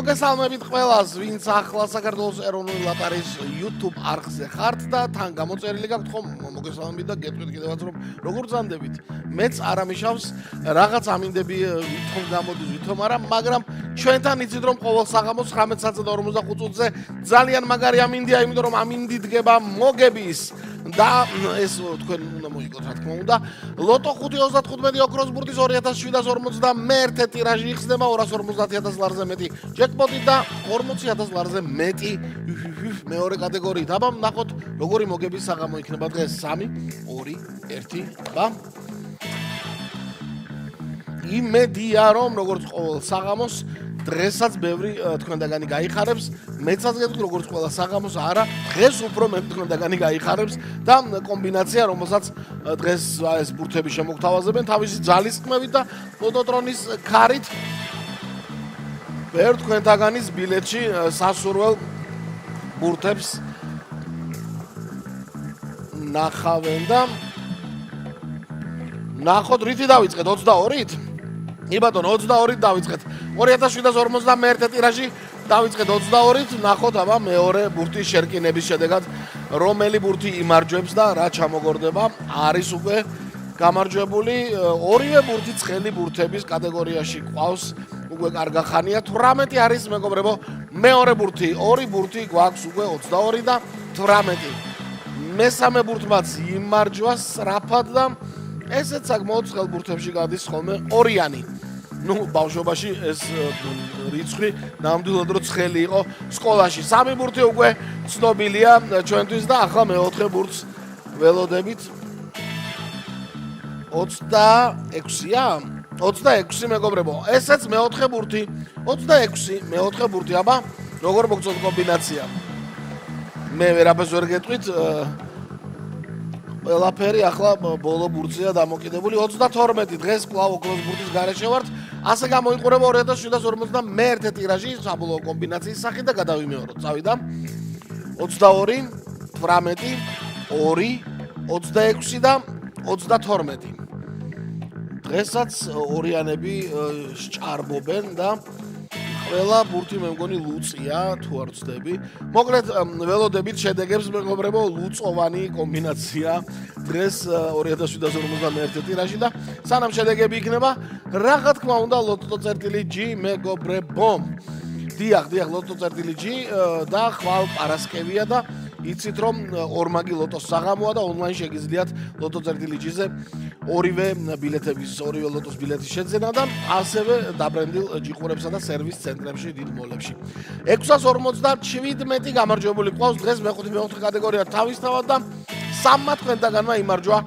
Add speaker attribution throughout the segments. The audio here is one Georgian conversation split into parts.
Speaker 1: მოგესალმებით ყველას, ვინც ახლა საქართველოს ეროვნული ლოტარიის YouTube არხზე ხართ და თან გამოწერილი გაქვთ ხომ მოგესალმებით და გეტყვით კიდევაც რომ როგორ ზანდებით. მეც არ ამიშავს რაღაც ამინდები ვითომ გამოდის ვითომ არა, მაგრამ ჩვენთან იცით რომ ყოველ საღამოს 19:45-ზე ძალიან მაგარი ამინდია, იმიტომ რომ ამინდი დგება მოგების და ეს თქვენ უნდა მოიგოთ რა თქმა უნდა. ლოტო 5.35 ოქროს ბურთის 2751 ტირაჟი იხსნება 250.000 ლარზე მეტი ჯეკპოტი და 40.000 ლარზე მეტი მეორე კატეგორიით. აბა ნახოთ როგორი მოგების საღამო იქნება დღეს 3 2 1 ბამ. იმედია რომ როგორც ყოველ საღამოს დღესაც ბევრი თქვენდაგანი გაიხარებს, მეცაც გეტყვი როგორც ყველა საღამოს არა, დღეს უფრო მე თქვენდაგანი გაიხარებს და კომბინაცია რომელსაც დღეს ეს ბურთები შემოგთავაზებენ თავისი ძალის კმევით და ლოტოტრონის ქარით ბევრ თქვენდაგანის ბილეთში სასურველ ბურთებს ნახავენ და ნახოთ რითი დავიწყეთ 22-ით? იბატონო 22-ით დავიწყეთ. 2751 ტირაჟი დავიწყეთ 22-ით. ნახოთ აბა მეორე ბურთის შერკინების შედეგად რომელი ბურთი იმარჯვებს და რა ჩამოგორდება. არის უკვე გამარჯვებული ორივე ბურთი ცხელი ბურთების კატეგორიაში ყავს უკვე კარგა ხანია. 18 არის მეგობრებო მეორე ბურთი. ორი ბურთი გვაქვს უკვე 22 და 18. მესამე ბურთმაც იმარჯვა სწრაფად და ესეც საკმაოდ ცხელ ბურთებში გადის ხოლმე ორიანი. ნუ ბავშვობაში ეს რიცხვი ნამდვილად რო ცხელი იყო სკოლაში. სამი ბურთი უკვე ცნობილია ჩვენთვის და ახლა მეოთხე ბურთს ველოდებით. 26-ია? 26 მეგობრებო. ესეც მეოთხე ბურთი. 26 მეოთხე ბურთი. აბა როგორ მოგწონთ კომბინაცია? მე ვერაფერს ვერ გეტყვით. ყველაფერი ახლა ბოლო ბურთზეა დამოკიდებული. 32 დღეს კვლავ ოქროს ბურთის გარეშე ვართ. ასე გამოიყურება 2751 ტირაჟი საბოლოო კომბინაციის სახით და გადავიმეოროთ. წავიდა 22, 18, 2, 26 და 32. დღესაც ორიანები სჭარბობენ და ყველა ბურთი მე მგონი ლუწია თუ არ ვცდები. მოკლედ ველოდებით შედეგებს მეგობრებო ლუწოვანი კომბინაცია დღეს 2751 ტირაჟი და სანამ შედეგები იქნება რა თქმა უნდა ლოტო.G მეგობრებო. დიახ ლოტო.G და ხვალ პარასკევია და იცით რომ ორმაგი ლოტოს საღამოა და ონლაინ შეგიძლიათ ლოტო.G-ზე ორივე ბილეთების, ორივე ლოტოს ბილეთის შეძენა და ასევე დაბრენდილ ჯიყურებსა და სერვის ცენტრებში დიდ მოლებში. 657 გამარჯვებული ყავს დღეს მე-5 კატეგორია თავისთავად და სამმა თქვენდაგანმა იმარჯვა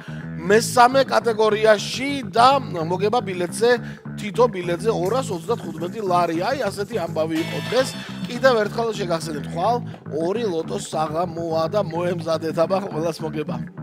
Speaker 1: მესამე კატეგორიაში და მოგება ბილეთზე თითო ბილეთზე 225 ლარი. აი ასეთი ამბავი იყო დღეს. კიდევ ერთხელ შეგახსენებთ ხვალ ორი ლოტოს საღამოა და მოემზადეთ აბა ყველას მოგება.